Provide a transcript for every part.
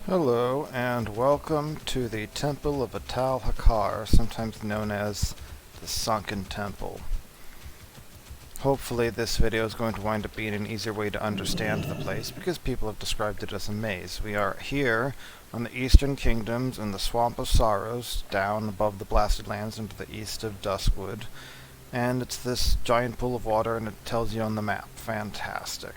Hello, and welcome to the Temple of Atal'Hakkar, sometimes known as the Sunken Temple. Hopefully this video is going to wind up being an easier way to understand the place, because people have described it as a maze. We are here on the Eastern Kingdoms in the Swamp of Sorrows, down above the Blasted Lands into the east of Duskwood, and it's this giant pool of water, and it tells you on the map. Fantastic.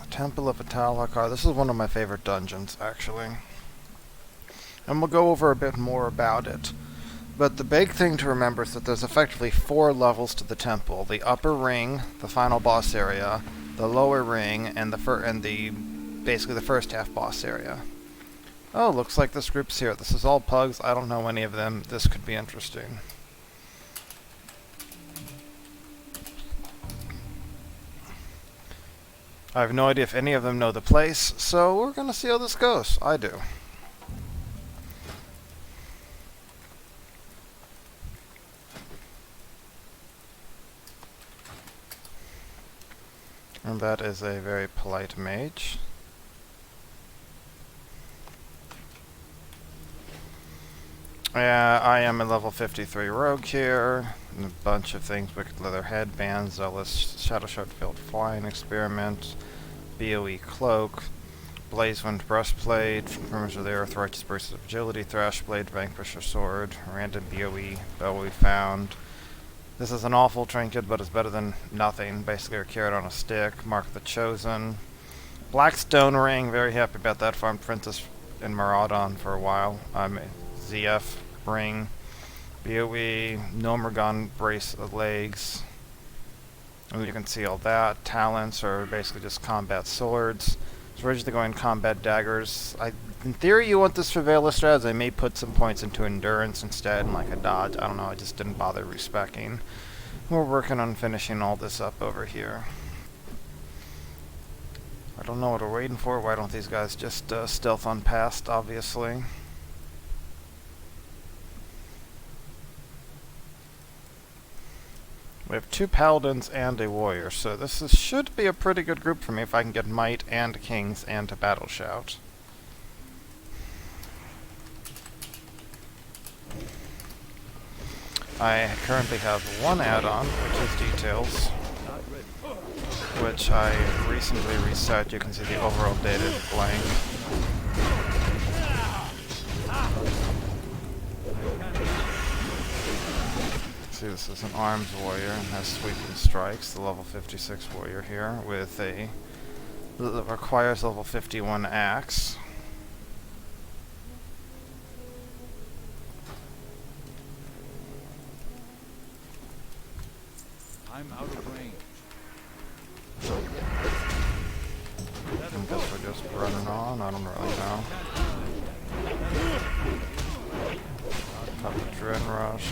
Temple of Atal'Hakkar. This is one of my favorite dungeons, actually. And we'll go over a bit more about it. But the big thing to remember is that there's effectively 4 levels to the temple. The upper ring, the final boss area, the lower ring, and basically the first half boss area. Oh, looks like this group's here. This is all pugs. I don't know any of them. This could be interesting. I have no idea if any of them know the place, so we're gonna see how this goes. I do. And that is a very polite mage. Yeah, I am a level 53 rogue here, and a bunch of things: wicked leather headband, zealous shadow shard field flying experiment, BOE cloak, blazewind breastplate, rumors of the earth, righteous bursts of agility, thrash blade, vanquisher sword, random BOE bow we found. This is an awful trinket, but it's better than nothing. Basically a carrot on a stick. Mark of the chosen, black stone ring, very happy about that. Farmed princess in Maraudon for a while. ZF ring, BOE, Nomergon brace of legs, and you can see all that. Talents are basically just combat swords. It's originally going combat daggers. In theory you want this for Veil strats. I may put some points into endurance instead, and like a dodge. I don't know, I just didn't bother respecing. We're working on finishing all this up over here. I don't know what we're waiting for. Why don't these guys just stealth on past, obviously. We have 2 paladins and a warrior, so this should be a pretty good group for me if I can get might and kings and a battle shout. I currently have 1 add-on, which is details, which I recently reset. You can see the overall data is blank. See, this is an arms warrior and has sweeping strikes, the level 56 warrior here, with a that requires level 51 axe. I'm out of range. I guess we're just running on, I don't really know. Top of Dread Rush.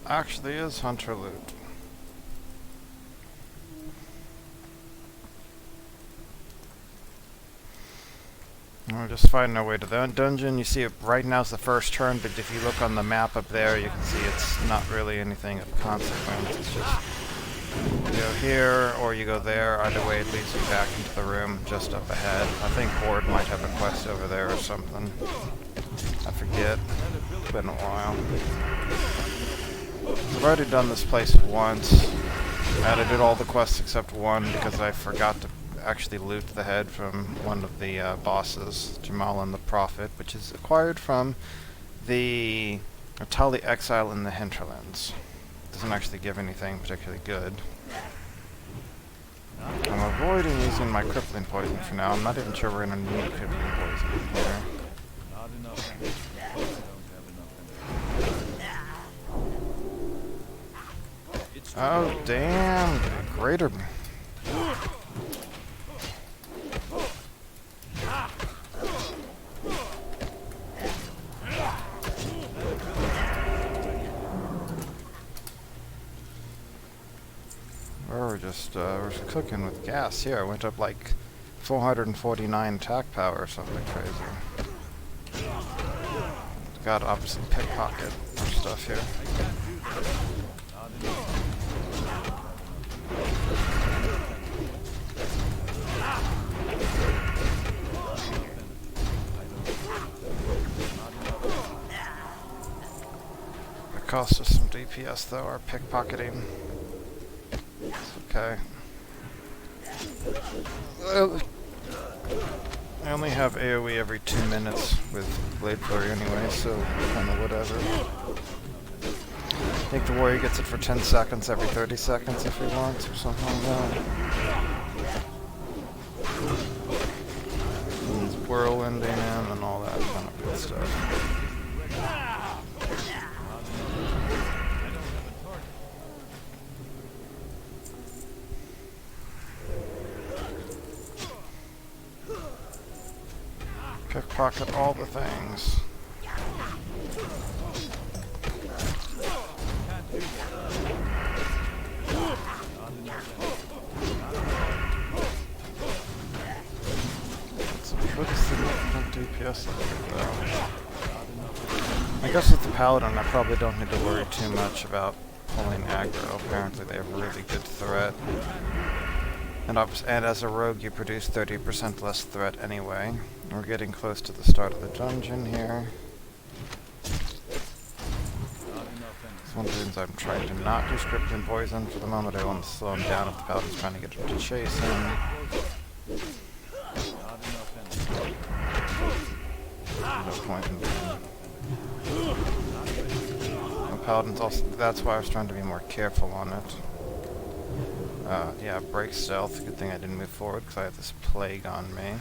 Actually is Hunter loot. We're just fighting our way to the dungeon. You see it right now is the first turn, but if you look on the map up there, you can see it's not really anything of consequence. It's just you go here or you go there. Either way, it leads you back into the room just up ahead. I think Horde might have a quest over there or something. I forget. It's been a while. I've already done this place once. I did all the quests except one because I forgot to actually loot the head from one of the bosses, Jamalan the Prophet, which is acquired from the Atali Exile in the Hinterlands. Doesn't actually give anything particularly good. I'm avoiding using my crippling poison for now. I'm not even sure we're gonna need crippling poison here. Not enough. I don't have enough. Oh damn! Greater. We're just cooking with gas here. I went up like 449 attack power or something crazy. Got obviously pickpocket stuff here. It costs us some DPS though, our pickpocketing. It's okay. I only have AoE every 2 minutes with Blade Flurry anyway, so kind of whatever. I think the warrior gets it for 10 seconds every 30 seconds if he wants, or something like that. And he's whirlwinding him and all that kind of good stuff. Pickpocket all the things. It's a pretty significant DPS though. I guess with the Paladin I probably don't need to worry too much about pulling aggro. Apparently they have really good threat. And as a rogue you produce 30% less threat anyway. We're getting close to the start of the dungeon here. It's one of the reasons I'm trying to not do Scripting Poison for the moment. I want to slow him down if the Paladin's trying to get him to chase him. No point in doing. The Paladin's also, that's why I was trying to be more careful on it. Yeah, break stealth. Good thing I didn't move forward because I have this plague on me.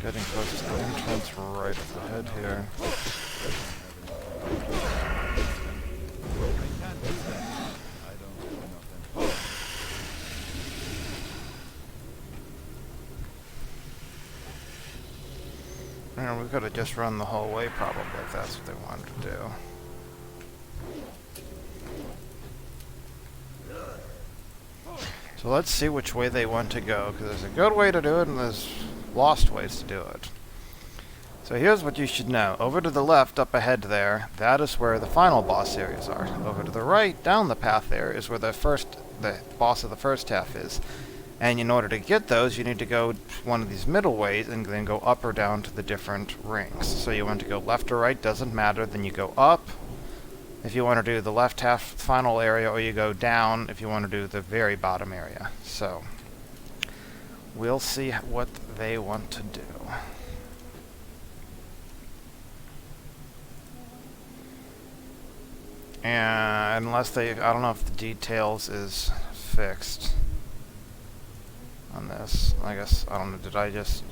Getting close to the entrance right ahead here. And we could have just run the whole way probably if that's what they wanted to do. So let's see which way they want to go, because there's a good way to do it and there's lost ways to do it. So here's what you should know. Over to the left, up ahead there, that is where the final boss areas are. Over to the right, down the path there, is where the boss of the first half is. And in order to get those, you need to go one of these middle ways and then go up or down to the different rings. So you want to go left or right, doesn't matter, then you go up if you want to do the left half final area, or you go down if you want to do the very bottom area. So we'll see what they want to do. And unless they, I don't know if the details is fixed on this. I guess, I don't know, I guess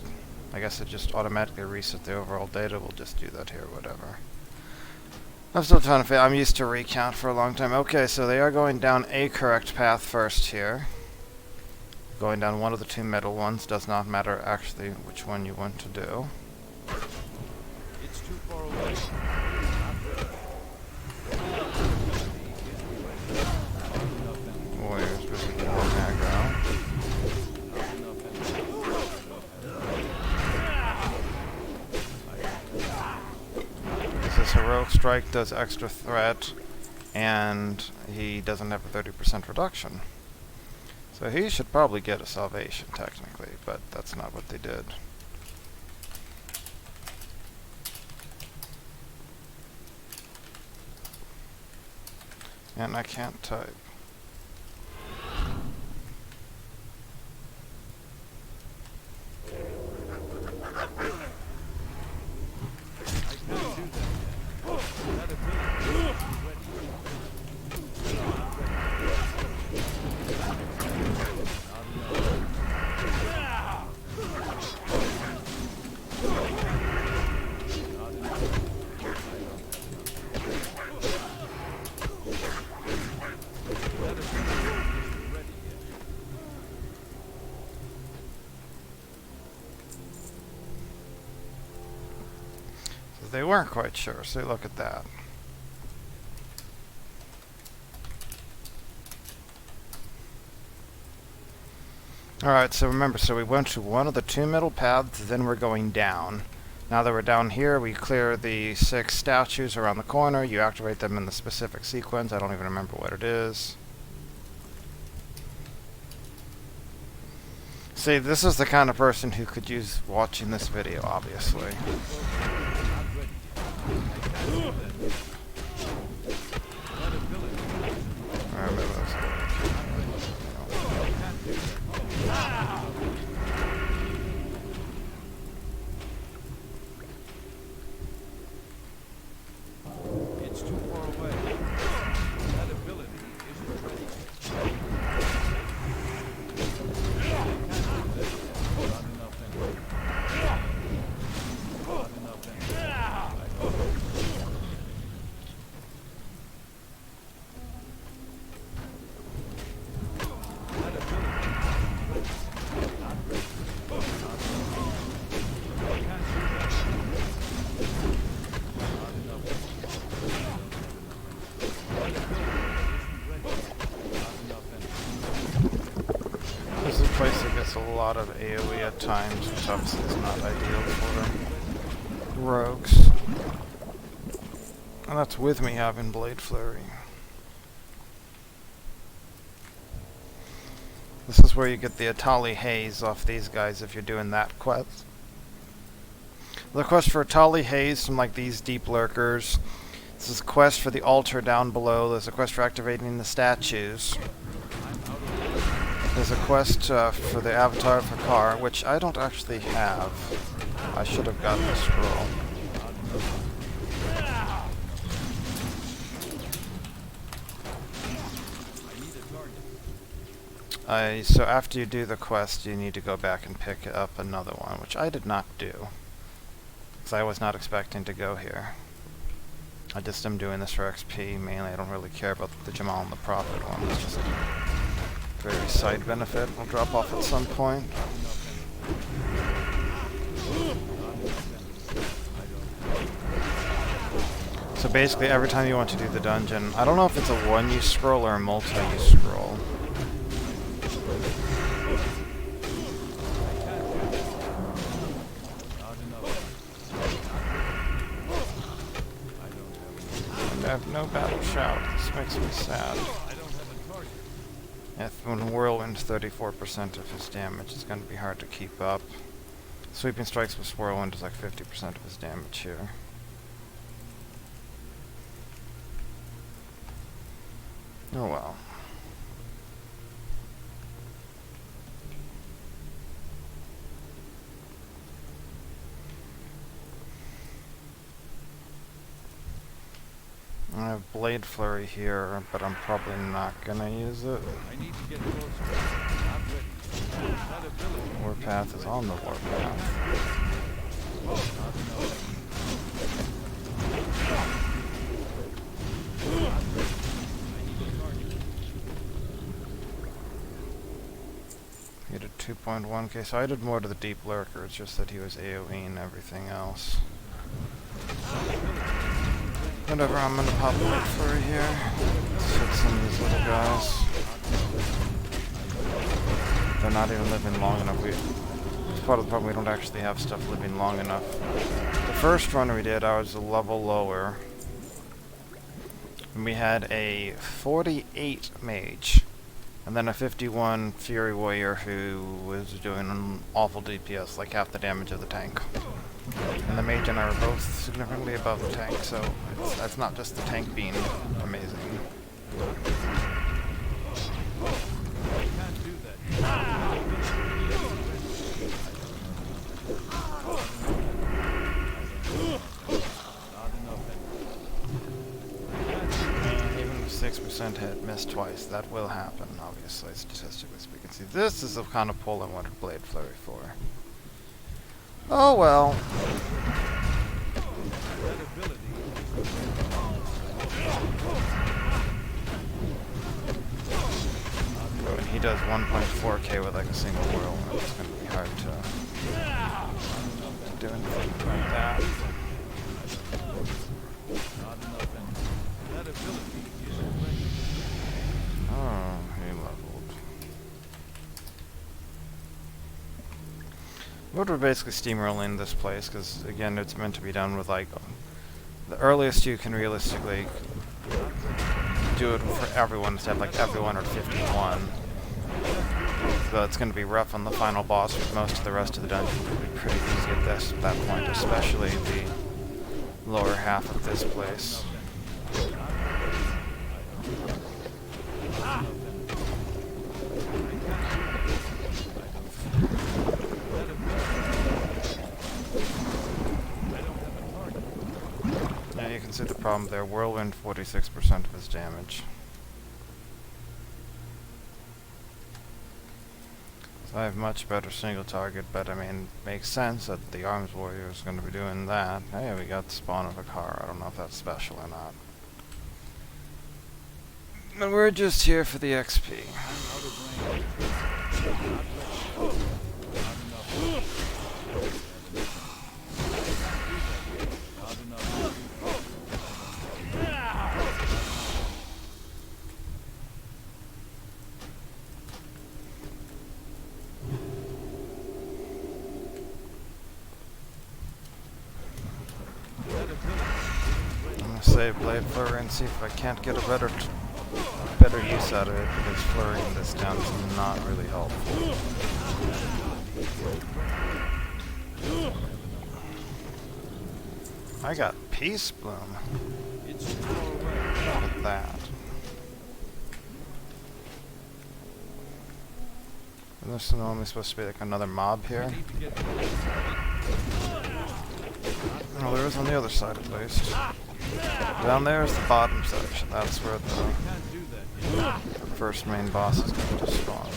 it just automatically reset the overall data. We'll just do that here, whatever. I'm still trying to I'm used to recount for a long time. Okay, so they are going down a correct path first here. Going down one of the two middle ones. Does not matter actually which one you want to do. It's too far away. Warriors really good on aggro. This heroic strike does extra threat, and he doesn't have a 30% reduction. So he should probably get a salvation technically, but that's not what they did. And I can't type. They weren't quite sure, so look at that. Alright, so remember, so we went to one of the two middle paths, then we're going down. Now that we're down here, we clear the 6 statues around the corner. You activate them in the specific sequence. I don't even remember what it is. See, this is the kind of person who could use watching this video, obviously. Remember those. It's too far away. That ability isn't ready. Not enough energy. Not enough energy. This is a place that gets a lot of AoE at times, which obviously is not ideal for rogues. And that's with me having Blade Flurry. This is where you get the Atali Haze off these guys if you're doing that quest. The quest for Atali Haze from like these deep lurkers. This is a quest for the altar down below. There's a quest for activating the statues. There's a quest for the Avatar of Hakkar, which I don't actually have. I should have gotten the scroll. So after you do the quest, you need to go back and pick up another one, which I did not do. Because I was not expecting to go here. I just am doing this for XP, mainly. I don't really care about the Jamal and the Prophet one. It's just a very side benefit. We'll drop off at some point. So basically, every time you want to do the dungeon, I don't know if it's a one-use scroll or a multi-use scroll. I have no battle shout. This makes me sad. Yeah, when Whirlwind's 34% of his damage, it's going to be hard to keep up. Sweeping strikes with Whirlwind is like 50% of his damage here. Oh well. I have Blade Flurry here, but I'm probably not gonna use it. I need to get closer. I'm ready. That ability. Warpath is on the Warpath. He did 2.1k, so I did more to the Deep Lurker, it's just that he was AoE and everything else. Whatever, I'm gonna pop Blade Flurry here. Let's hit some of these little guys. They're not even living long enough. It's part of the problem, we don't actually have stuff living long enough. The first run we did, I was a level lower. And we had a 48 mage. And then a 51 Fury Warrior who was doing an awful DPS, like half the damage of the tank. And the mage and I were both significantly above the tank, so that's not just the tank being amazing. And even if 6% hit, miss twice, that will happen, obviously, statistically speaking. See, this is the kind of pull I wanted Blade Flurry for. Oh well. When he does 1.4k with like a single whirlwind, it's going to be hard to do anything like that. Oh, he leveled. We're basically steamrolling this place, because again, it's meant to be done with like the earliest you can realistically do it for everyone is to have like everyone at 51. So it's going to be rough on the final boss, but most of the rest of the dungeon will be pretty easy at that point, especially the lower half of this place. Now you can see the problem there. Whirlwind 46% of his damage. So I have much better single target, but I mean, makes sense that the Arms Warrior is going to be doing that. Hey, we got the spawn of a car. I don't know if that's special or not. But we're just here for the XP. I'm gonna save Blade Flurry and see if I can't get a better use out of it, because flurrying this down is not really helpful. I got Peace Bloom. Look at that. And there's normally supposed to be like another mob here. Oh, there is on the other side at least. Down there is the bottom section. That's where the first main boss is going to spawn.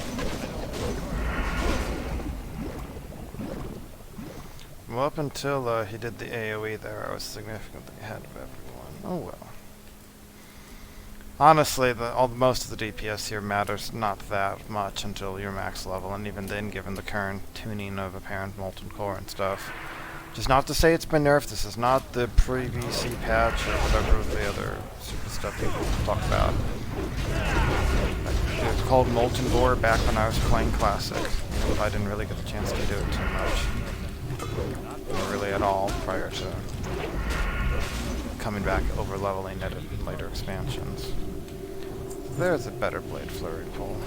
Well, up until he did the AoE there, I was significantly ahead of everyone. Oh well. Honestly, most of the DPS here matters not that much until you're max level, and even then, given the current tuning of apparent molten core and stuff. Just not to say it's been nerfed. This is not the pre-VC patch or whatever the other stupid stuff people talk about. It was called Molten Core back when I was playing Classic. You know, I didn't really get the chance to do it too much. Or really at all prior to coming back over leveling it in later expansions. There's a better Blade Flurry pull.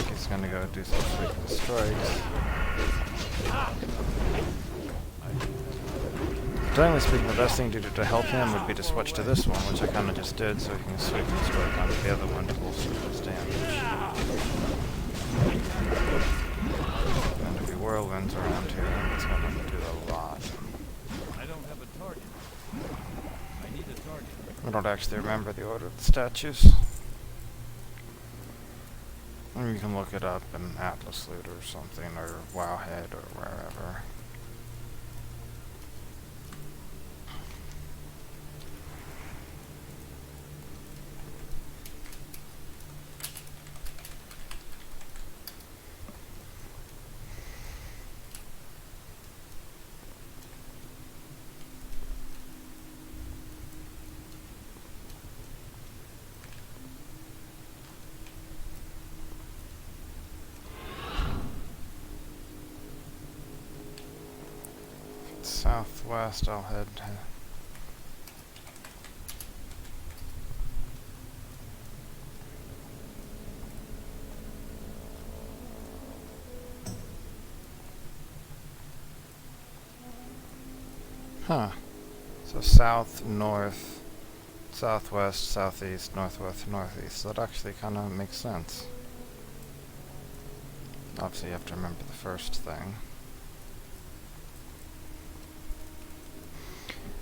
He's gonna go do some freaking strikes. Generally speaking, the best thing to do to help him would be to switch to this one, which I kind of just did, so he can sweep and strike onto the other one to bolster his damage. And if he whirlwinds around here, then it's going to do a lot. I don't have a target. I need a target. I don't actually remember the order of the statues. And you can look it up in Atlas Loot or something, or Wowhead or wherever. Southwest, I'll head. Huh. So south, north, southwest, southeast, northwest, northeast. That actually kind of makes sense. Obviously, you have to remember the first thing.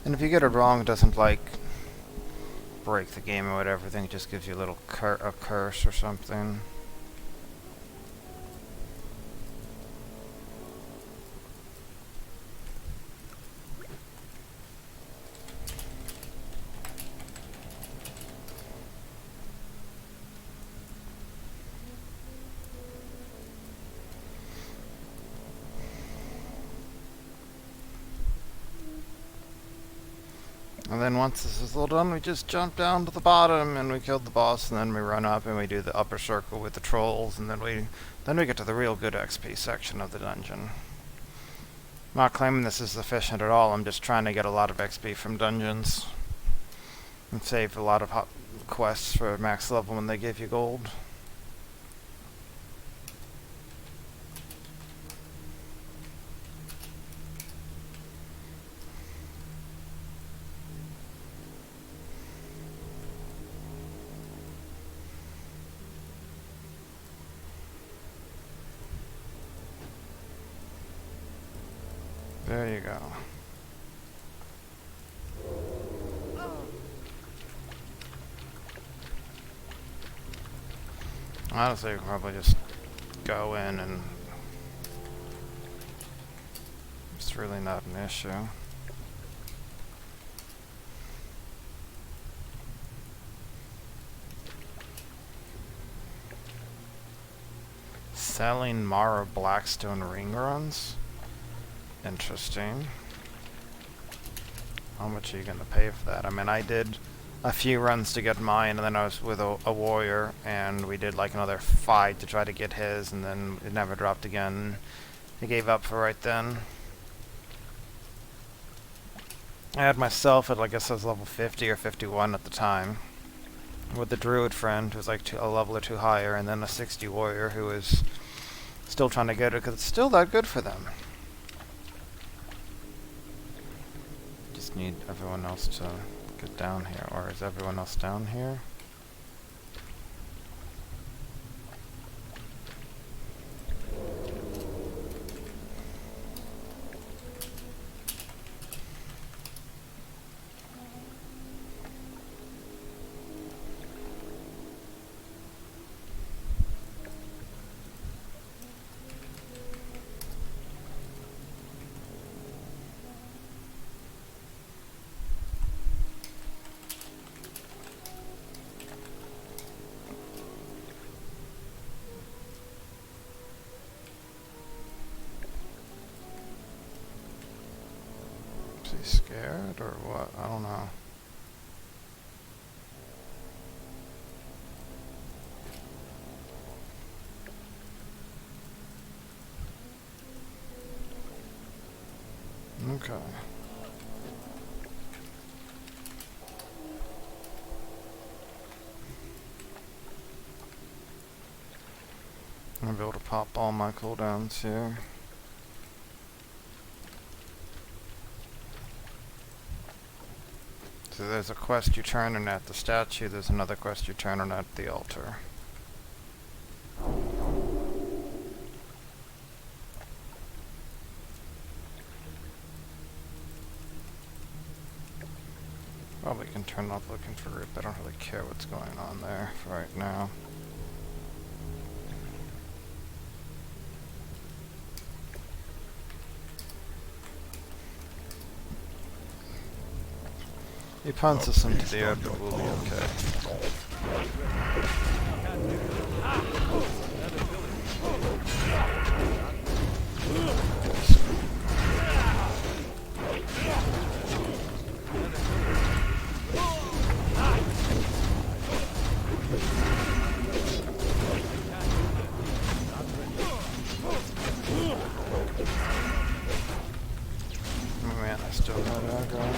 And if you get it wrong, it doesn't, like, break the game or whatever. I think it just gives you a little a curse or something. And then once this is all done, we just jump down to the bottom and we kill the boss, and then we run up and we do the upper circle with the trolls, and then we get to the real good XP section of the dungeon. I'm not claiming this is efficient at all, I'm just trying to get a lot of XP from dungeons and save a lot of quests for max level when they give you gold. There you go. Honestly, we could probably just go in and it's really not an issue. Selling Mara Blackstone ring runs? Interesting. How much are you going to pay for that? I mean, I did a few runs to get mine, and then I was with a warrior, and we did like another 5 to try to get his, and then it never dropped again. He gave up for right then. I had myself at, I guess I was level 50 or 51 at the time, with the druid friend who was like a level or 2 higher, and then a 60 warrior who was still trying to get it because it's still that good for them. Just need everyone else to get down here, or is everyone else down here? Is he scared or what? I don't know. Okay. I'm gonna be able to pop all my cooldowns here. So there's a quest you turn in at the statue, there's another quest you turn in at the altar. Probably can turn off looking for it, but I don't really care what's going on there for right now. He punts us into the air, but we'll be okay. Oh man, I still got aggro.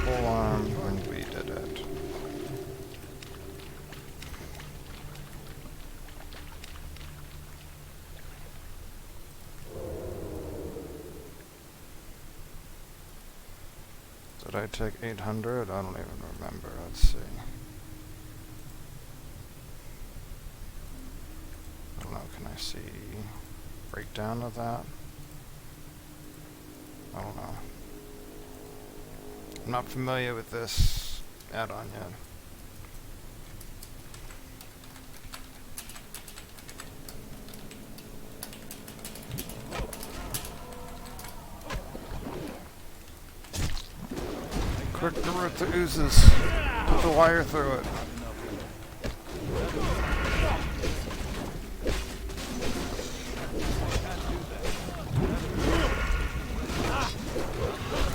Full arm, and we did it. Did I take 800? I don't even remember. Let's see. I don't know, can I see breakdown of that? I don't know. I'm not familiar with this add-on yet. Quick to root the oozes. Put the wire through it.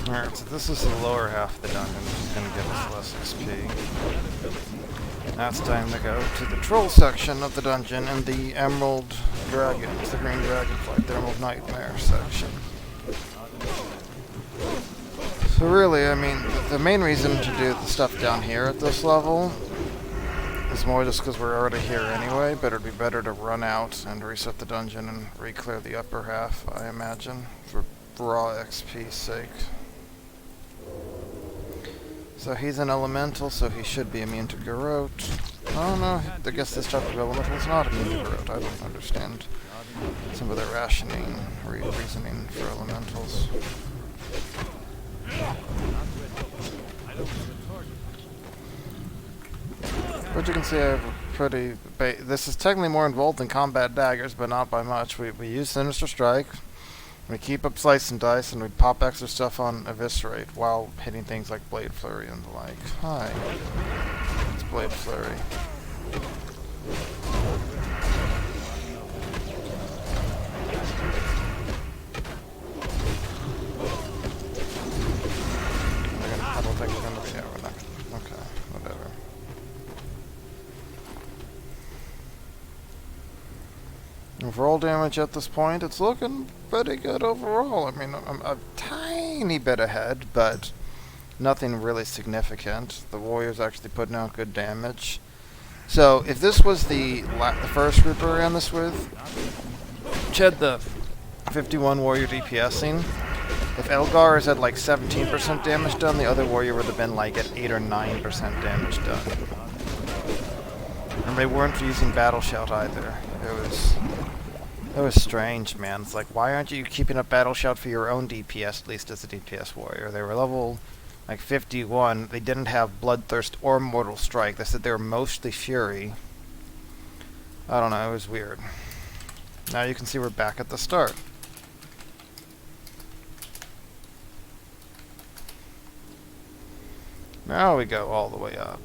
Alright, so this is the lower half of the dungeon, which is going to give us less XP. Now it's time to go to the troll section of the dungeon and the Emerald Dragons, the Green Dragonfly, the Emerald Nightmare section. So really, I mean, the main reason to do the stuff down here at this level is more just because we're already here anyway, but it'd be better to run out and reset the dungeon and re-clear the upper half, I imagine, for raw XP's sake. So he's an elemental, so he should be immune to Garrote. Oh no, I guess this type of elemental is not immune to Garrote. I don't understand some of the rationing, reasoning for elementals. But you can see I have a pretty... this is technically more involved than combat daggers, but not by much. We use Sinister Strike, we keep up Slice and Dice, and we pop extra stuff on Eviscerate while hitting things like Blade Flurry and the like. Hi. It's Blade Flurry. I don't think we're gonna be... yeah, we're not gonna... okay, whatever. Overall damage at this point, it's looking pretty good overall. I mean, I'm a tiny bit ahead, but nothing really significant. The warrior's actually putting out good damage. So, if this was the first group we ran this with, which had the 51 warrior DPSing, if Elgar is at like 17% damage done, the other warrior would have been like at 8 or 9% damage done. And they weren't using Battle Shout either. It was strange, man. It's like, why aren't you keeping up Battle Shout for your own DPS, at least as a DPS warrior? They were level, like, 51. They didn't have Bloodthirst or Mortal Strike. They said they were mostly Fury. I don't know, it was weird. Now you can see we're back at the start. Now we go all the way up.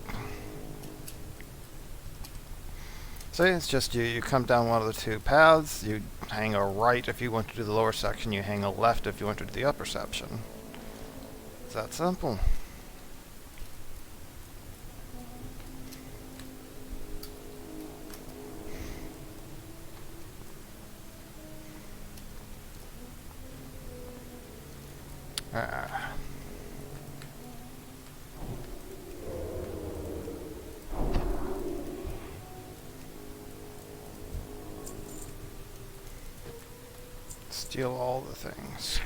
See, it's just you come down one of the two paths, you hang a right if you want to do the lower section, you hang a left if you want to do the upper section. It's that simple. Steal all the things.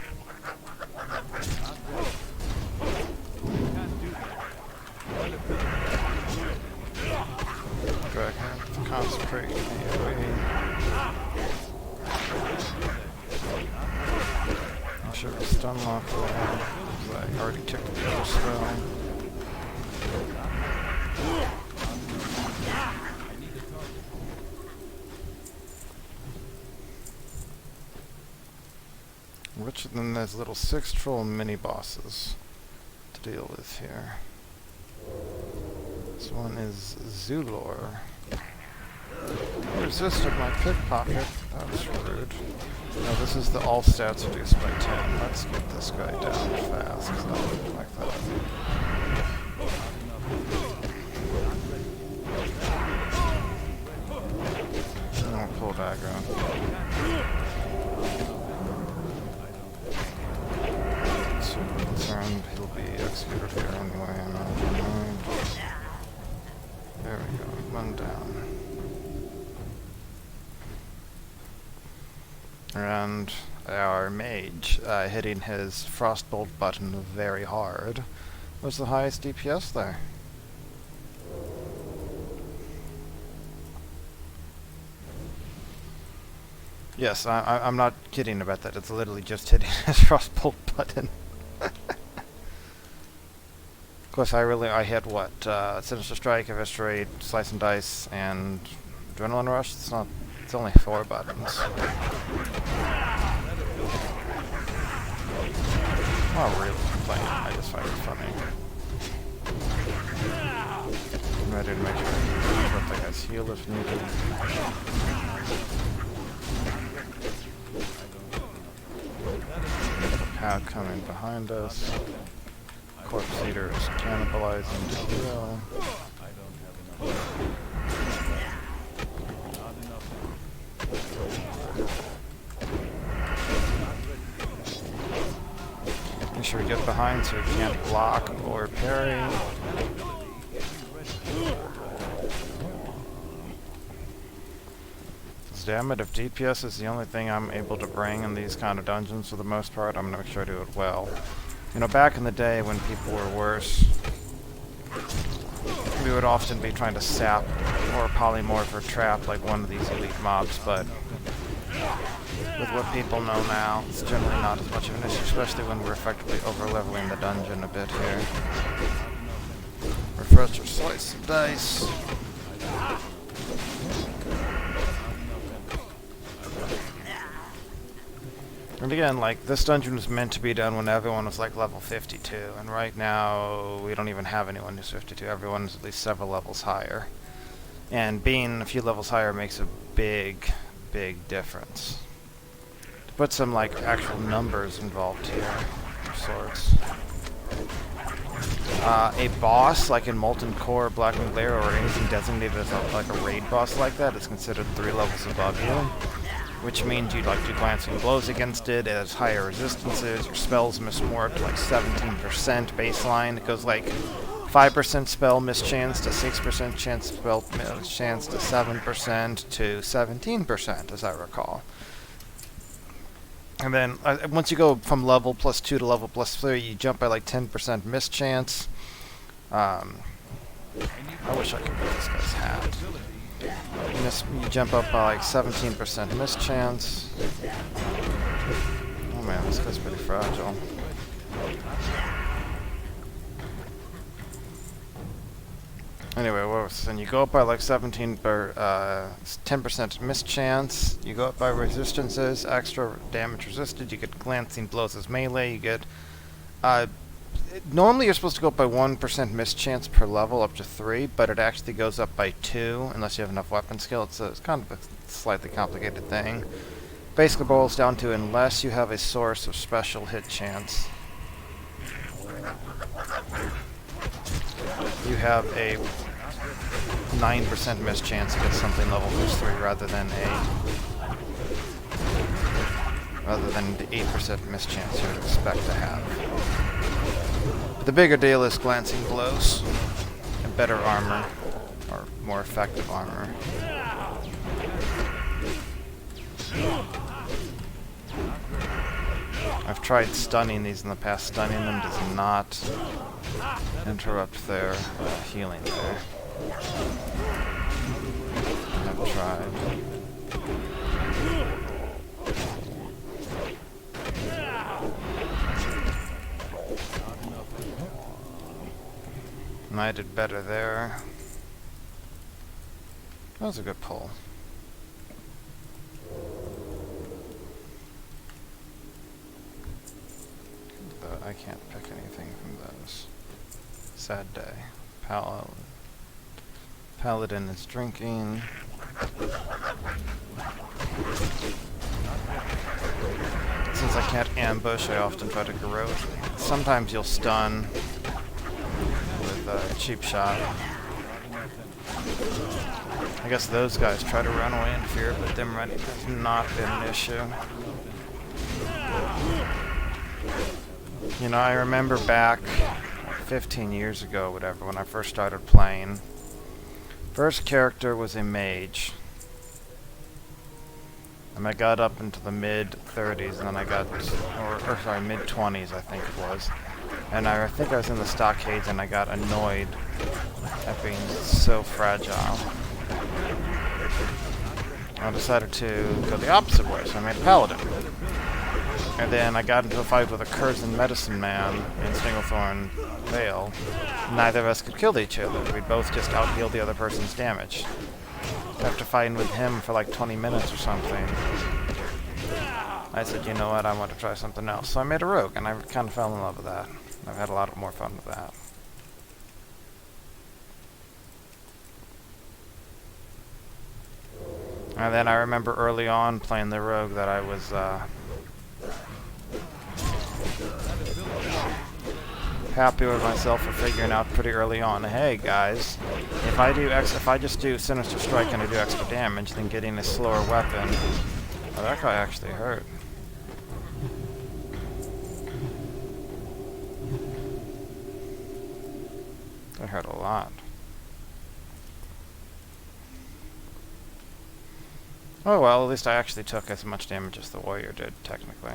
Dragon, concentrate, AoE. I should have stun locked that, because I already took the other spell. Which then there's little 6 troll mini bosses to deal with here. This one is Zulor. He resisted my pickpocket. That was rude. No, this is the all stats reduced by 10. Let's get this guy down fast, because I don't like that. And I'll pull aggro. Concerned he'll be executed here anyway. I'm not annoyed. There we go. One down. And our mage, hitting his Frostbolt button very hard, was the highest DPS there. Yes, I'm not kidding about that. It's literally just hitting his Frostbolt button. Of course, I hit what? Sinister Strike, Eviscerate, Slice and Dice, and Adrenaline Rush. It's only 4 buttons. Not really complaining, I just find it funny. I'm ready to make sure I drop that guy's heal if needed. now coming behind us. Corpse Eater is cannibalizing the hill. I don't have enough. Not enough. Make sure we get behind so we can't block or parry. Damn it, if DPS is the only thing I'm able to bring in these kind of dungeons for the most part, I'm gonna make sure I do it well. You know, back in the day when people were worse, we would often be trying to sap or polymorph or trap like one of these elite mobs, but with what people know now, it's generally not as much of an issue, especially when we're effectively over-leveling the dungeon a bit here. Refresh or slice of dice. And again, like, this dungeon was meant to be done when everyone was like level 52, and right now we don't even have anyone who's 52. Everyone's at least several levels higher. And being a few levels higher makes a big, big difference. To put some, like, actual numbers involved here, of sorts. A boss, like in Molten Core, Black and Glare, or anything designated as like a raid boss like that, is considered 3 levels above you. Which means you'd like do glancing blows against it, it has higher resistances, your spells miss more up to like 17% baseline. It goes like 5% spell mischance to 6% chance spell mischance to 7% to 17%, as I recall. And then once you go from level +2 to level +3, you jump by like 10% mischance. I wish I could get this guy's hat. You jump up by like 17% mischance. Oh man, this guy's pretty fragile. Anyway, then you go up by like 10% mischance. You go up by resistances, extra damage resisted. You get glancing blows as melee. You get normally you're supposed to go up by 1% mischance per level up to 3, but it actually goes up by 2 unless you have enough weapon skill. It's kind of a slightly complicated thing. Basically boils down to unless you have a source of special hit chance, you have a 9% mischance to get something level +3 rather than the 8% mischance you would expect to have. The bigger deal is glancing blows and better armor, or more effective armor. I've tried stunning these in the past. Stunning them does not interrupt their healing there. I've tried. And I did better there. That was a good pull. I can't pick anything from those. Sad day. Paladin is drinking. Since I can't ambush, I often try to garrote. Sometimes you'll stun with a cheap shot. I guess those guys try to run away in fear, but them running has not been an issue. You know, I remember back 15 years ago, whatever, when I first started playing. First character was a mage. And I got up into the mid-30s, and then I got, sorry, mid-20s I think it was. And I think I was in the stockades, and I got annoyed at being so fragile. I decided to go the opposite way, so I made a paladin. And then I got into a fight with a Curzon medicine man in Stinglethorn Vale. Neither of us could kill each other. We'd both just out-heal the other person's damage. After fighting with him for like 20 minutes or something, I said, you know what, I want to try something else. So I made a rogue, and I kind of fell in love with that. I've had a lot more fun with that. And then I remember early on playing the rogue that I was happy with myself for figuring out pretty early on, hey guys, if I just do Sinister Strike and I do extra damage, then getting a slower weapon. Oh, that guy actually hurt. That hurt a lot. Oh well, at least I actually took as much damage as the warrior did, technically.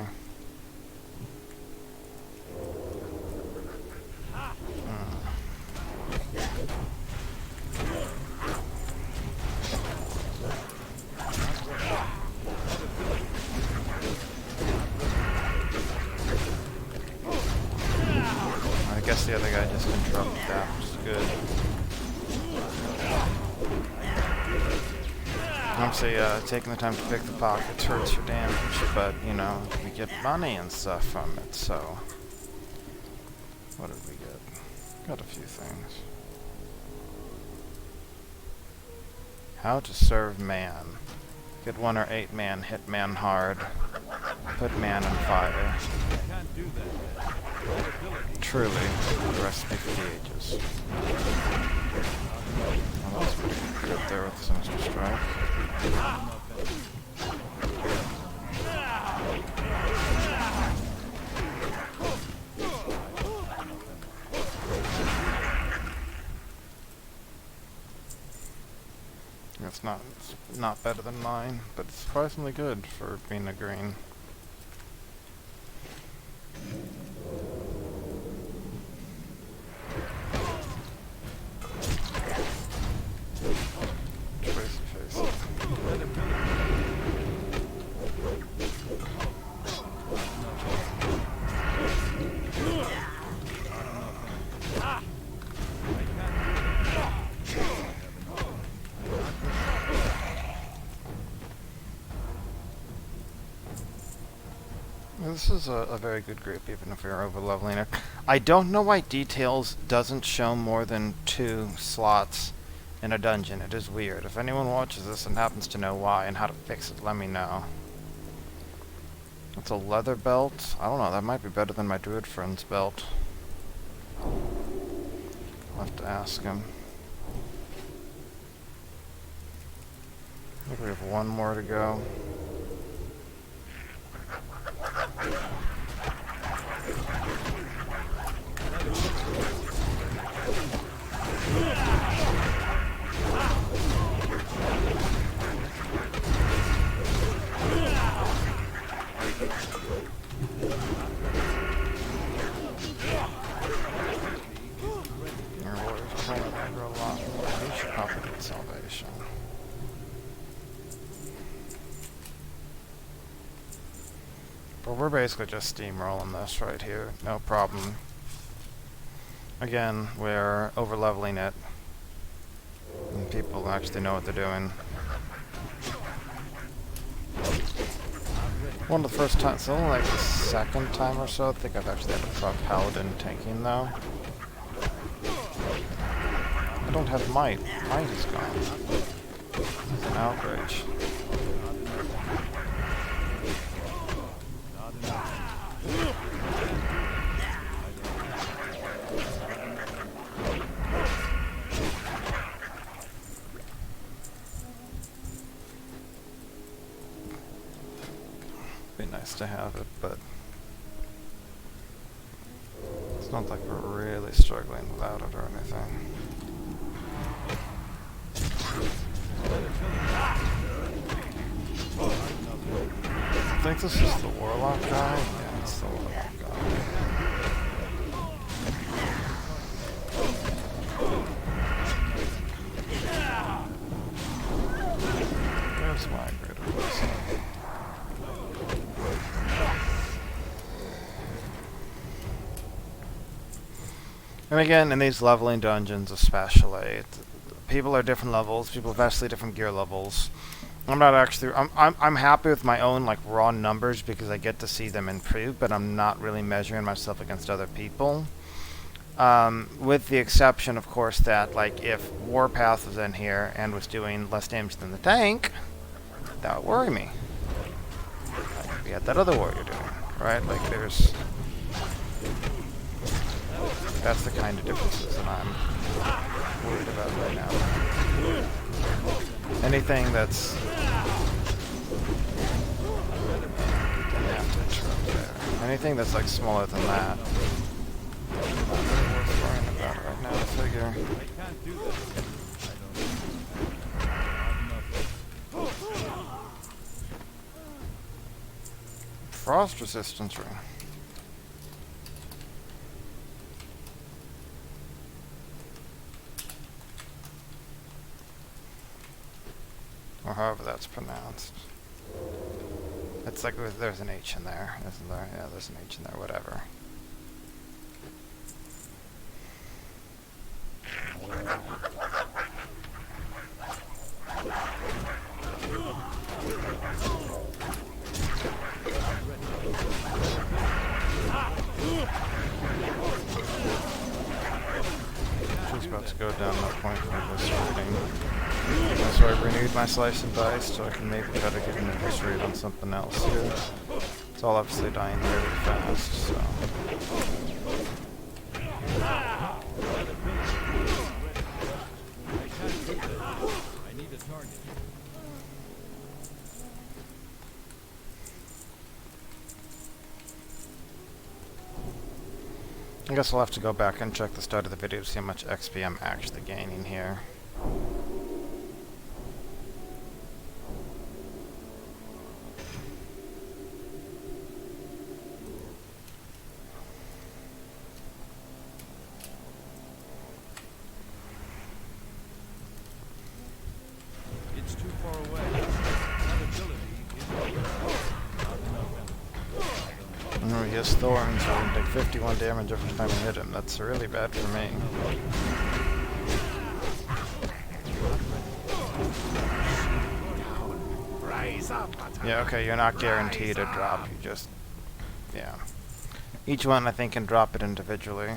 I guess the other guy just interrupted that, which is good. Obviously, taking the time to pick the pockets hurts your damage, but, you know, we get money and stuff from it, so... What did we get? Got a few things. How to serve man. Get 1 or 8 man, hit man hard. Put man on fire. Can't do that. That ability. Truly, the recipe for the ages. Well, that's pretty good there with Sinister Strike. It's not better than mine, but it's surprisingly good for being a green. Crazy face. This is a very good group, even if we're over-leveling it. I don't know why Details doesn't show more than 2 slots in a dungeon. It is weird. If anyone watches this and happens to know why and how to fix it, let me know. It's a leather belt. I don't know, that might be better than my druid friend's belt. I'll have to ask him. I think we have 1 more to go. Your warriors are playing aggro a lot more. We should probably get salvation. But we're basically just steamrolling this right here, no problem. Again, we're over-leveling it, and people actually know what they're doing. One of the first times, it's only like the 2nd time or so, I think I've actually had a frog paladin tanking though. I don't have might. Might is gone. It's an outrage. Be nice to have it, but it's not like we're really struggling without it or anything. I think this is the warlock guy. Yeah, it's the warlock guy. There's my greater person. And again, in these leveling dungeons especially, people are different levels, people have vastly different gear levels. I'm happy with my own like raw numbers because I get to see them improve, but I'm not really measuring myself against other people. With the exception, of course, that like if Warpath was in here and was doing less damage than the tank, that would worry me. Like we had that other warrior doing, right? Like there's... That's the kind of differences that I'm worried about right now. Anything that's... Anything that's like smaller than that. Not really worth worrying about right now, I figure. I can't do that. Frost resistance ring. Or however that's pronounced. It's like there's an H in there, isn't there? Yeah, there's an H in there, whatever. Just about to go down that point where I was starting. So I renewed my slice and dice so I can maybe try to get an interest rate on something else here. It's all obviously dying really fast, so... I need a target. I guess I'll have to go back and check the start of the video to see how much XP I'm actually gaining here. It's too far away. That ability is Oh, he has thorns, so he take 51 damage every time I hit him. That's really bad for me. Yeah, okay, you're not guaranteed a drop, you just... yeah. Each one, I think, can drop it individually.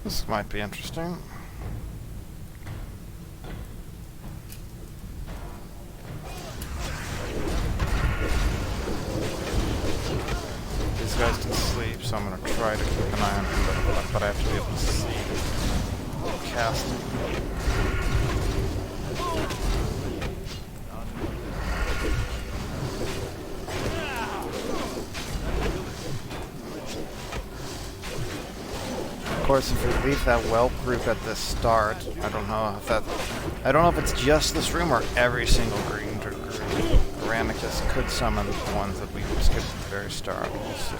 This might be interesting. These guys can sleep, so I'm going to try to keep an eye on them, but I have to be able to see casting. Of course, if we leave that whelp group at the start, I don't know if it's just this room or every single green group. Ranicus could summon the ones that we skipped at the very start. We'll see.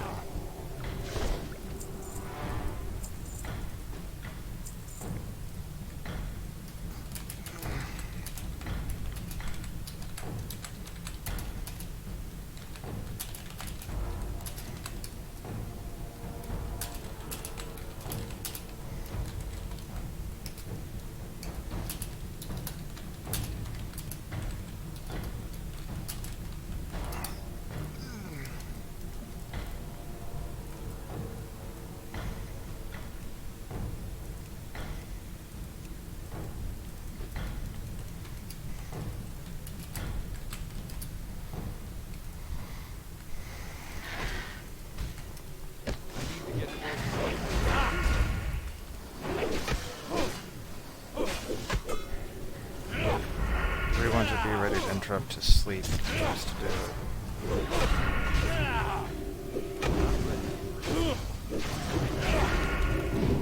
Everyone should be ready to interrupt his sleep just to do it.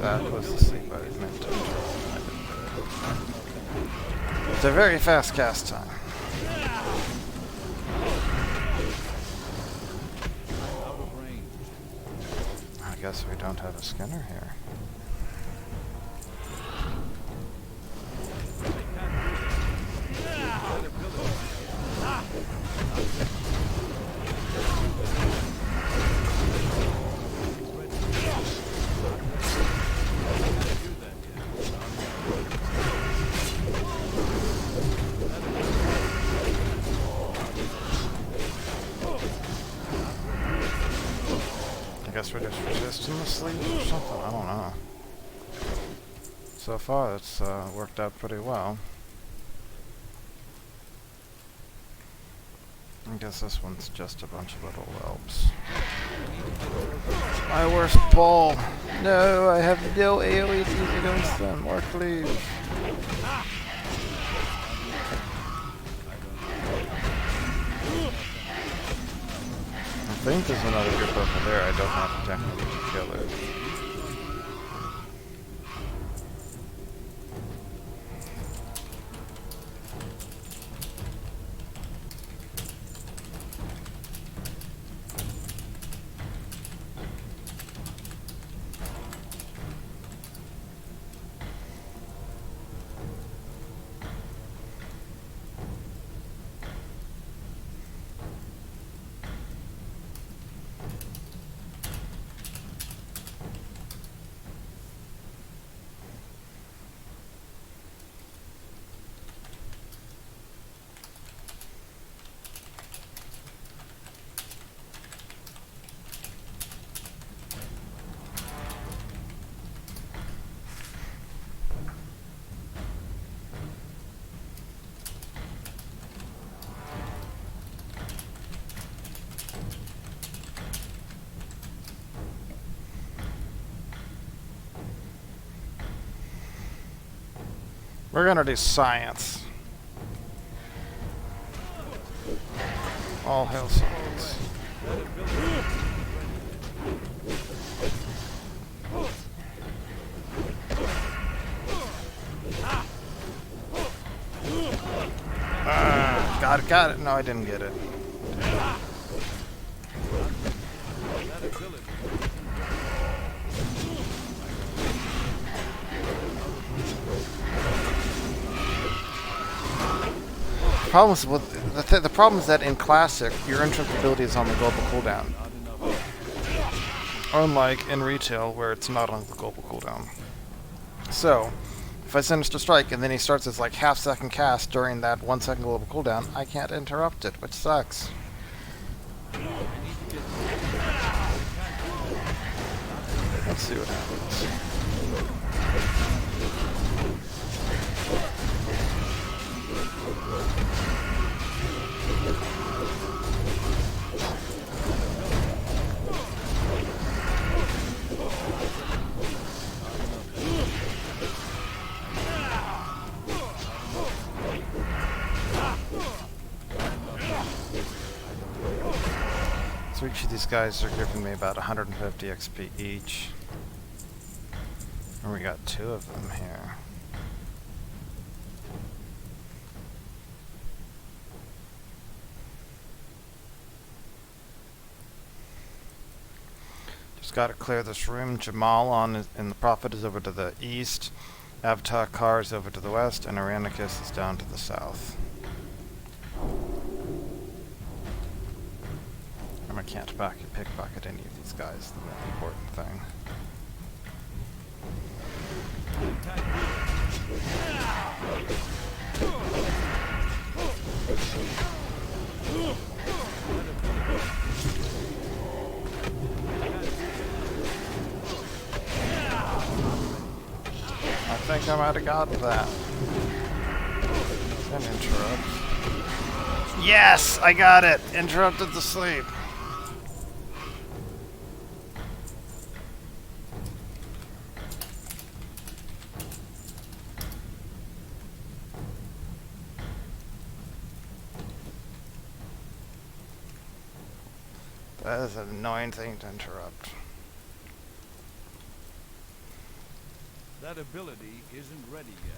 That was the sleep I was meant to interrupt. It's a very fast cast time. I guess we don't have a scanner here. I guess we're just resisting the sleep or something. I don't know. So far, it's worked out pretty well. I guess this one's just a bunch of little whelps. My worst ball. No, I have no AoE to use against them. Or please. I think there's another group over there. I don't have to technically kill it. We're gonna do science. All hail science. Got it. No, I didn't get it. The problem is that in Classic, your entrance ability is on the global cooldown. Unlike in Retail, where it's not on the global cooldown. So, if I Sinister Strike and then he starts his like half-second cast during that 1 second global cooldown, I can't interrupt it, which sucks. Let's see what happens. So each of these guys are giving me about 150 XP each. And we got 2 of them here. Just gotta clear this room. Jamal and the Prophet is over to the east. Atal'Hakkar is over to the west, and Aranicus is down to the south. And I can't pickpocket any of these guys, the more important thing. I think I might have got that. An interrupt. Yes! I got it! Interrupted the sleep. That is an annoying thing to interrupt. That ability isn't ready yet.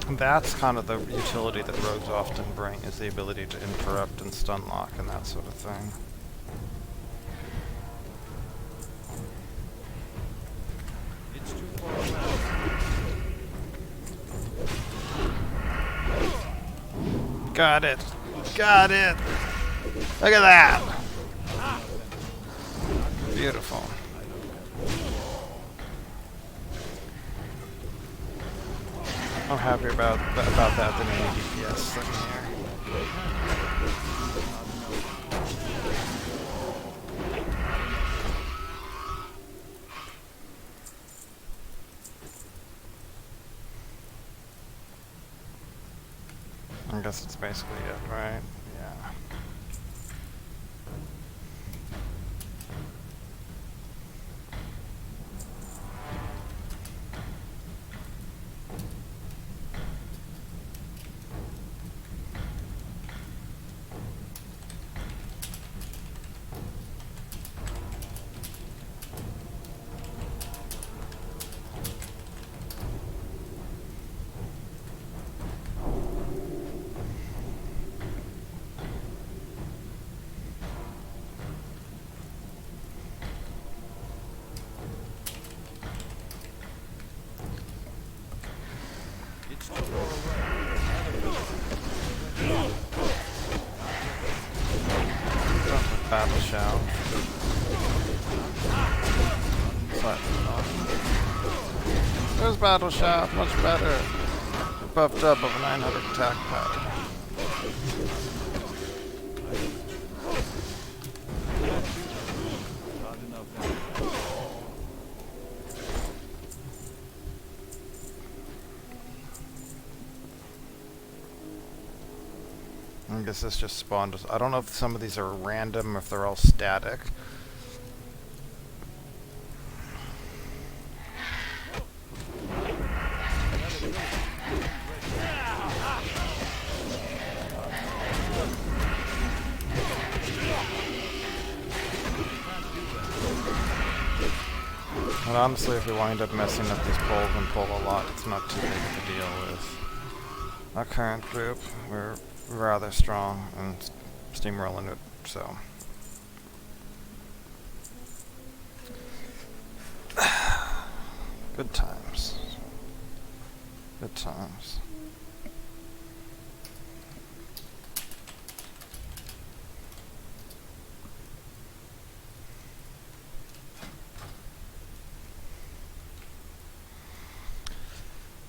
That's kind of the utility that rogues often bring, is the ability to interrupt and stun lock and that sort of thing. It's too far away. Got it! Got it! Look at that! Beautiful. I'm happier about that than any DPS thing here. I guess it's basically it, right? Yeah. It's too far away. Battle shout. There's battle shout, much better. Buffed up of a 900 attack power. Not enough energy. I guess this just spawned. I don't know if some of these are random or if they're all static. But honestly, if we wind up messing up these polls and pull a lot, it's not too big of a deal with our current group. We're rather strong and steamrolling it, so. Good times. Good times.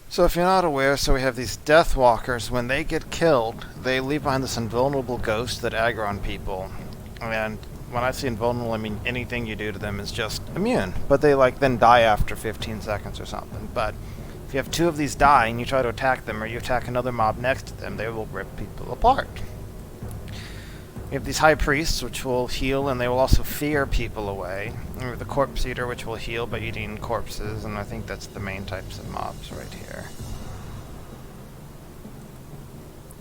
So if you're not aware, so we have these Death Walkers. When they get killed, they leave behind this invulnerable ghost that aggro on people. And when I say invulnerable, I mean anything you do to them is just immune. But they then die after 15 seconds or something. But if you have two of these die and you try to attack them, or you attack another mob next to them, they will rip people apart. We have these High Priests, which will heal, and they will also fear people away. And we have the Corpse Eater, which will heal by eating corpses, and I think that's the main types of mobs right here.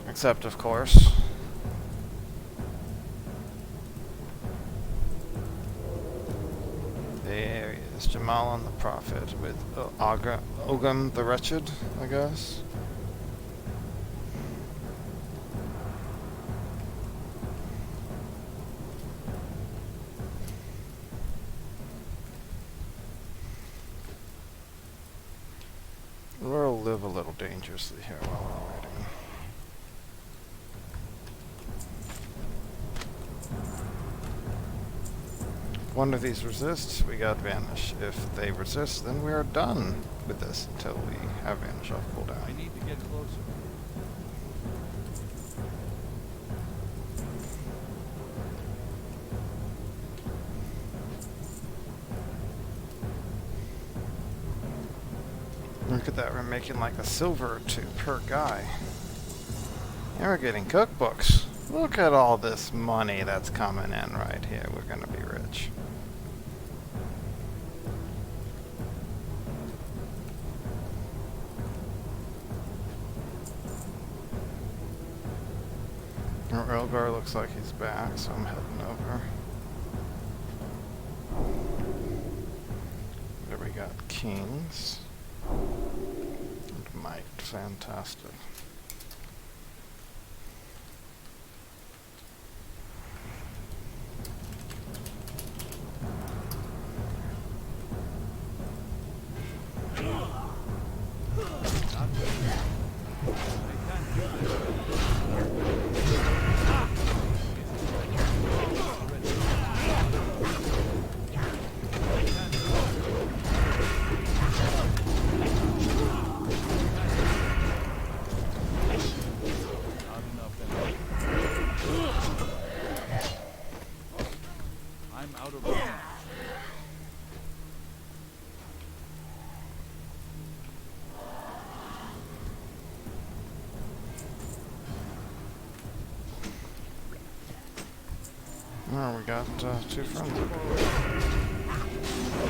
Except, of course, there he is, Jamal the Prophet, with Ogum the Wretched, I guess. We'll live a little dangerously here while we're waiting. If one of these resists, we got Vanish. If they resist, then we are done with this until we have Vanish off I cooldown. need to get closer. Look at that, we're making like a silver or two per guy. And we're getting cookbooks. Look at all this money that's coming in right here. We're gonna be rich. Our Elgar looks like he's back, so I'm heading over. There we got kings. And dynamite. Fantastic. Oh, we got two friends.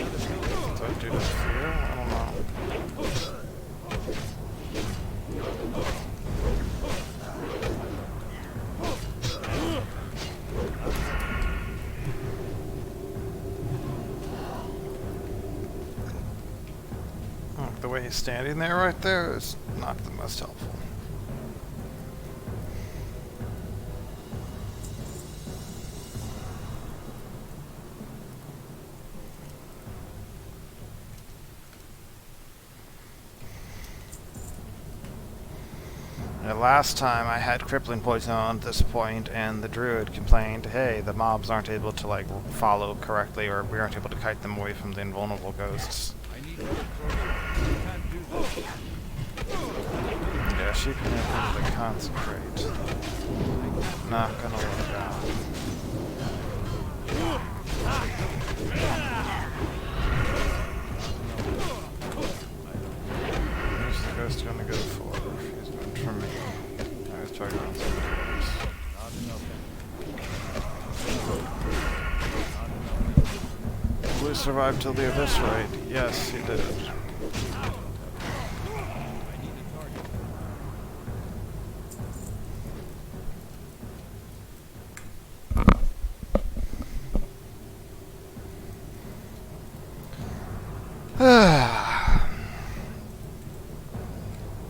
Does that do this fear? I don't know. Oh, the way he's standing there right there is not the most helpful. Last time I had crippling poison on at this point, and the druid complained, hey, the mobs aren't able to like follow correctly, or we aren't able to kite them away from the invulnerable ghosts. Yeah, she can able to concentrate. Not gonna let out. Who's the ghost gonna go for? He's going for me. I was talking about somebody else. Blue survived till the eviscerate. Yes, he did.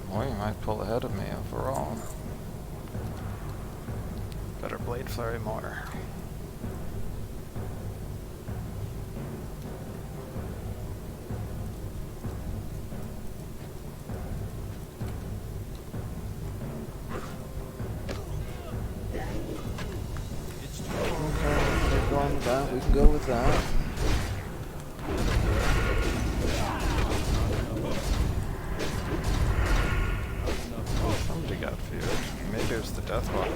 Well, you might pull ahead of me overall. Better blade flurry more. We can go with that. Somebody got feared. Maybe it was the death walk.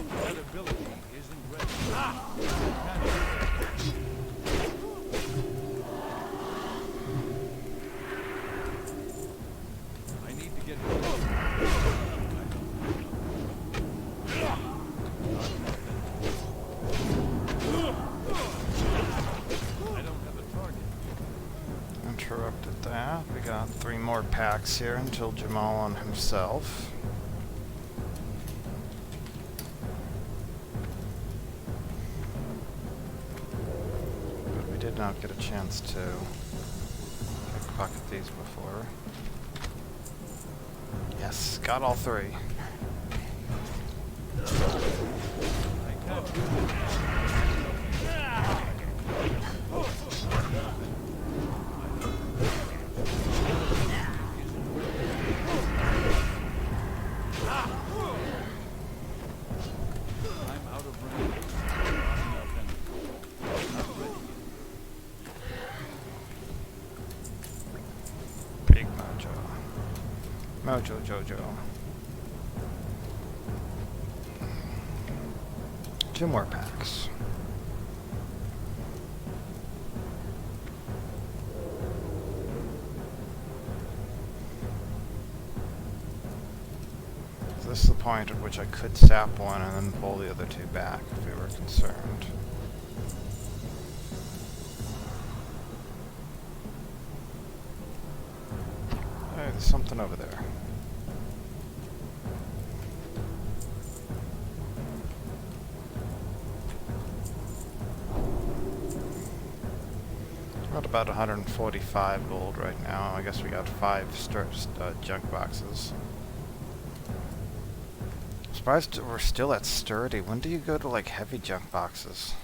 That ability isn't ready. I need to get Interrupted that. We got 3 more packs here until Jamal on himself. But we did not get a chance to pickpocket these before. Yes, got all 3. Big mojo. Mojo Jojo. 2 more packs. So this is the point at which I could sap one and then pull the other 2 back if we were concerned. Hey, there's something over there. Got about 145 gold right now. I guess we got 5 junk boxes. Surprised we're still at sturdy. When do you go to like heavy junk boxes?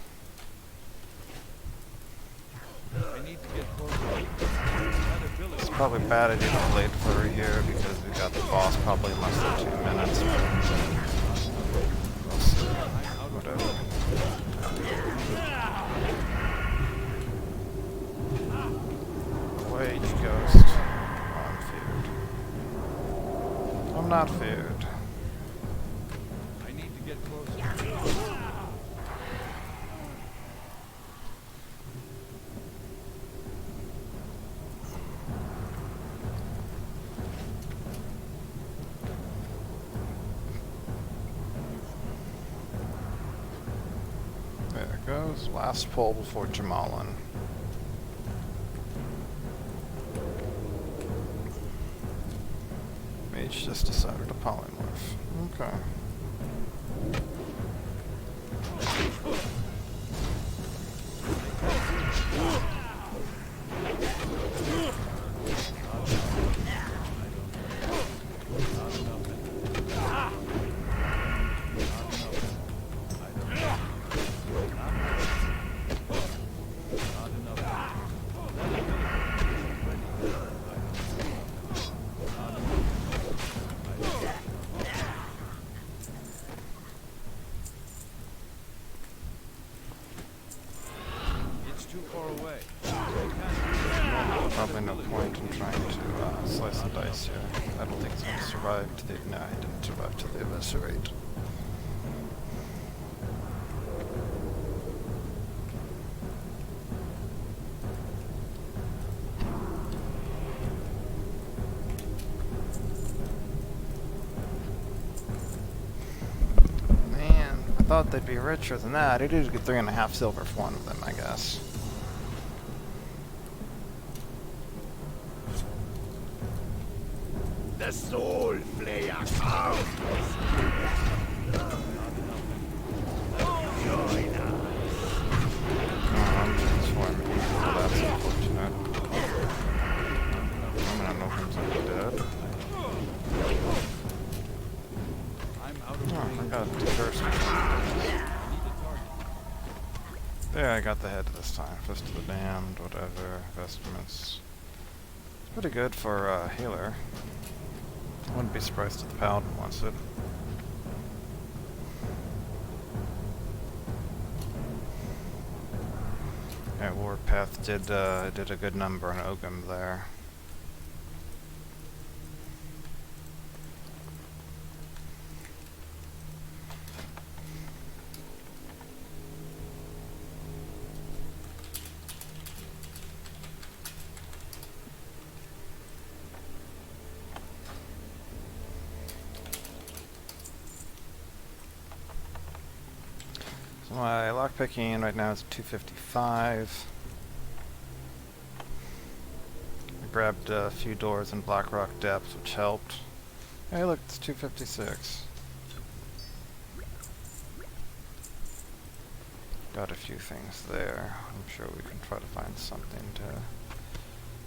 I need to get closer. That ability. It's probably bad I didn't play for a year because we got the boss probably in less than 2 minutes. We'll see. Whatever. Wage ghost. I'm feared. I'm not feared. I need to get closer. There it goes. Last pull before Jamalin. Mage just decided to polymorph. Okay. Too far away. Probably no point in trying to slice and dice here. I don't think he's going to survive to the... No, he didn't survive to the eviscerate. Man, I thought they'd be richer than that. It is get 3.5 silver for one of them, I guess. The soul player comes. Join us. I'm transforming. Oh, that's unfortunate. I mean, I know him's dead. I'm out of Oh, I range. got the curse. I need a target. There, I got the head this time. Fist of the Damned, whatever. Vestments. It's pretty good for a healer. I wouldn't be surprised if the Paladin wants it. Yeah, Warpath did a good number on Ogum there. So my lockpicking right now is 255. I grabbed a few doors in Blackrock Depths, which helped. Hey, look, it's 256. Got a few things there. I'm sure we can try to find something to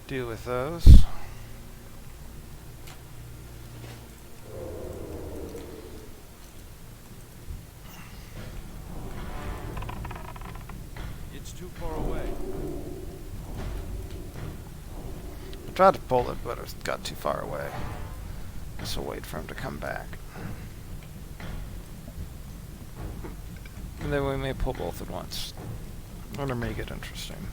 do with those. It's too far away. I tried to pull it, but it got too far away. So wait for him to come back. And then we may pull both at once. Or it may get interesting.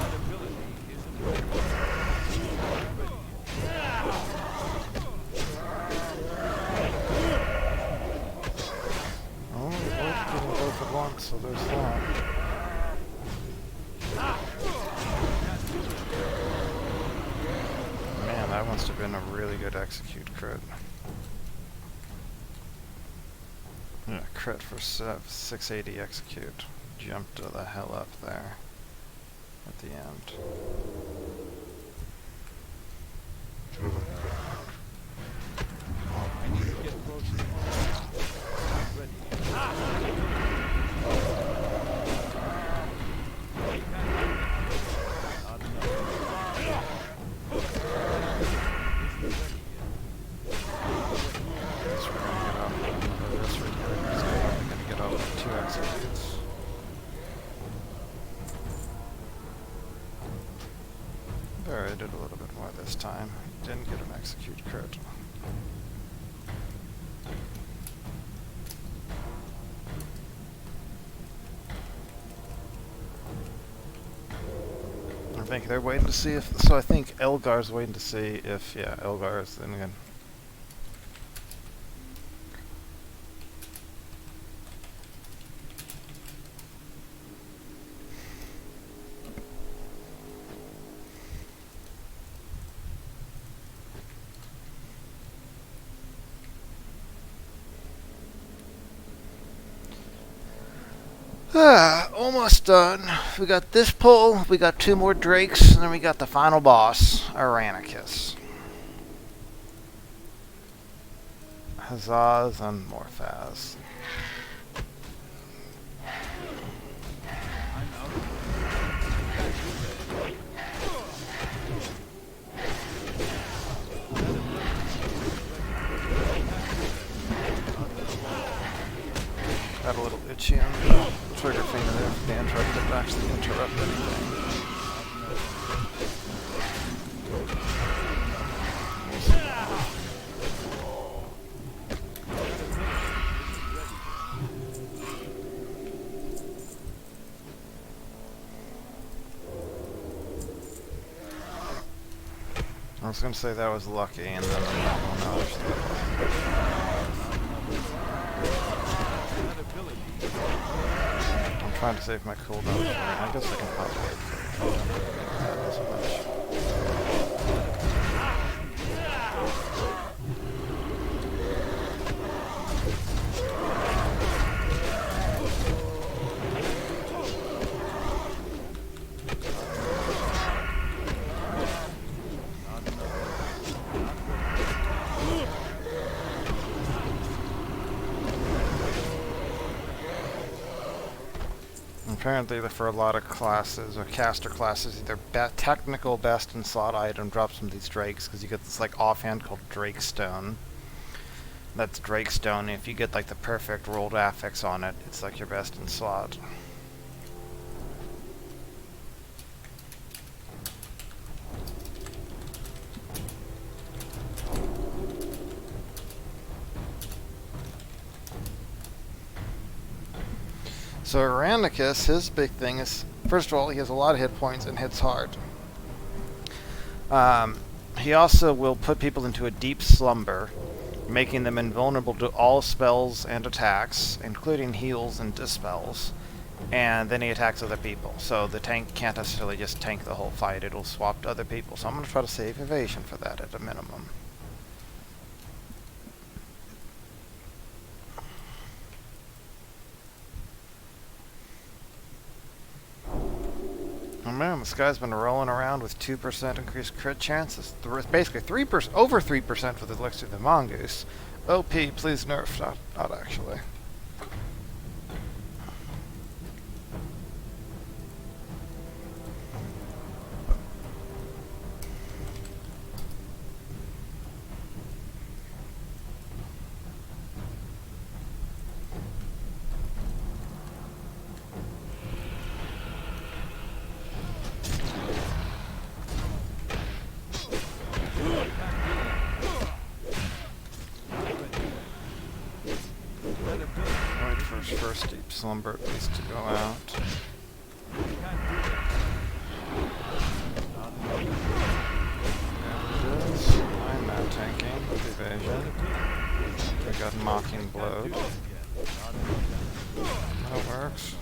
That ability isn't ready. Oh, we both getting both at once, so there's that. Man, that must have been a really good execute crit. Yeah, crit for 680 execute. Jumped the hell up there at the end. I need to get closer. executed a little bit more this time. Didn't get an execute crit. I think they're waiting to see if... So I think Elgar's waiting to see if... Yeah, Elgar is then again. Almost done. We got this pull, we got 2 more Drakes, and then we got the final boss, Aranicus. Huzzahs and Morphaz. Got a little itchy on the trigger finger there for the interrupt. Didn't actually interrupt anything. I was going to say that was lucky, and then I'm not going to notice that. I'm trying to save my cooldown for it. I guess I can probably wait for it. Not as much. Apparently, for a lot of classes, or caster classes, either technical best in slot item drops from these drakes, because you get this like offhand called Drake Stone. That's Drake Stone. If you get like the perfect rolled affix on it, it's like your best in slot. So Aranicus, his big thing is, first of all, he has a lot of hit points and hits hard. He also will put people into a deep slumber, making them invulnerable to all spells and attacks, including heals and dispels. And then he attacks other people. So the tank can't necessarily just tank the whole fight, it'll swap to other people. So I'm going to try to save evasion for that at a minimum. Oh man, this guy's been rolling around with 2% increased crit chances. Basically 3%, over 3% for the Elixir of the Mongoose. OP, please nerf. Not actually. First deep slumber at least to go out. There it is. I'm now tanking with evasion. We got mocking blow. That works.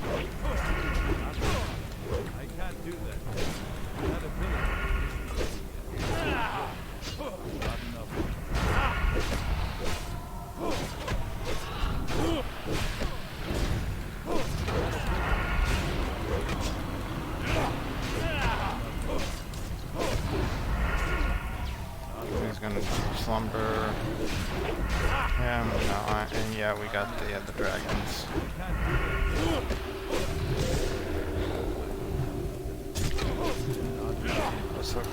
I can't do that. That ability. Not enough. He's gonna slumber him. No, and yeah, we got the dragons. That's okay.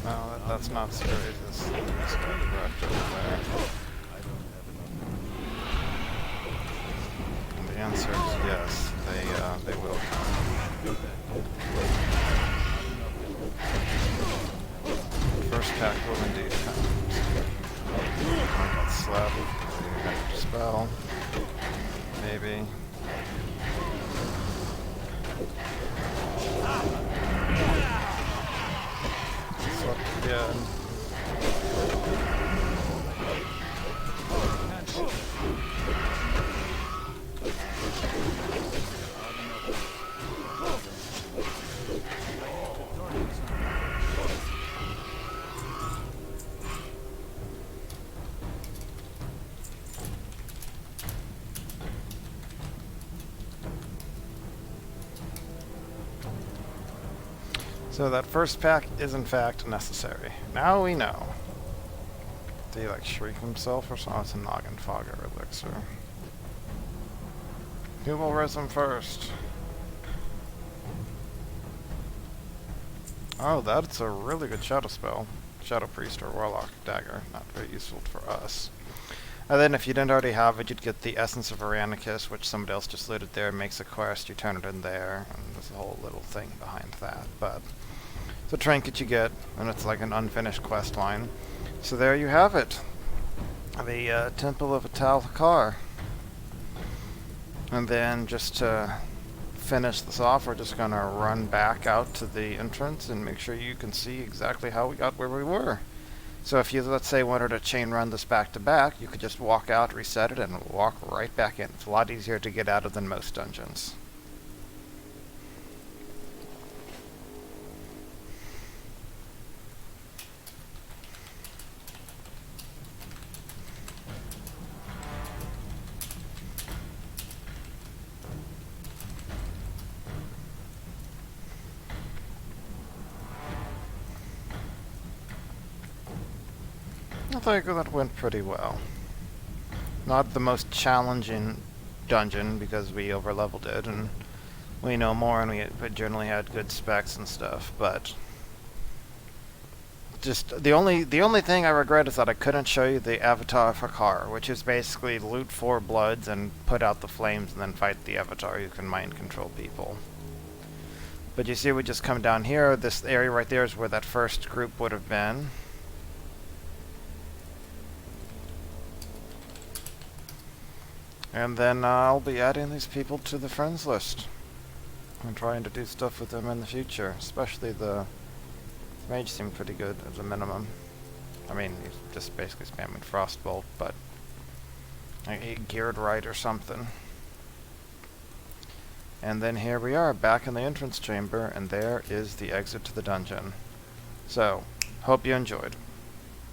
No, that's not serious. This right over there. And the answer is yes. They will come. pack will indeed come. I got slap. Spell. Maybe. Slept again. So that first pack is in fact necessary. Now we know. Did he like shriek himself or something? Oh, it's a noggin fogger elixir. Who will res him first? Oh, that's a really good shadow spell. Shadow Priest or Warlock Dagger. Not very useful for us. And then if you didn't already have it, you'd get the Essence of Aranicus, which somebody else just looted there, makes a quest, you turn it in there, and there's a whole little thing behind that. But it's a trinket you get, and it's like an unfinished quest line. So there you have it. The Temple of Atal'Hakkar. And then just to finish this off, we're just going to run back out to the entrance and make sure you can see exactly how we got where we were. So if you, let's say, wanted to chain run this back to back, you could just walk out, reset it, and walk right back in. It's a lot easier to get out of than most dungeons. I think that went pretty well. Not the most challenging dungeon because we overleveled it and we know more and we generally had good specs and stuff, but just the only thing I regret is that I couldn't show you the Avatar of Hakkar, which is basically loot 4 bloods and put out the flames and then fight the Avatar who can mind control people. But you see, we just come down here. This area right there is where that first group would have been. And then I'll be adding these people to the friends list and trying to do stuff with them in the future. Especially the mage seemed pretty good as a minimum. I mean, he's just basically spamming Frostbolt, but he geared right or something. And then here we are, back in the entrance chamber, and there is the exit to the dungeon. So, hope you enjoyed.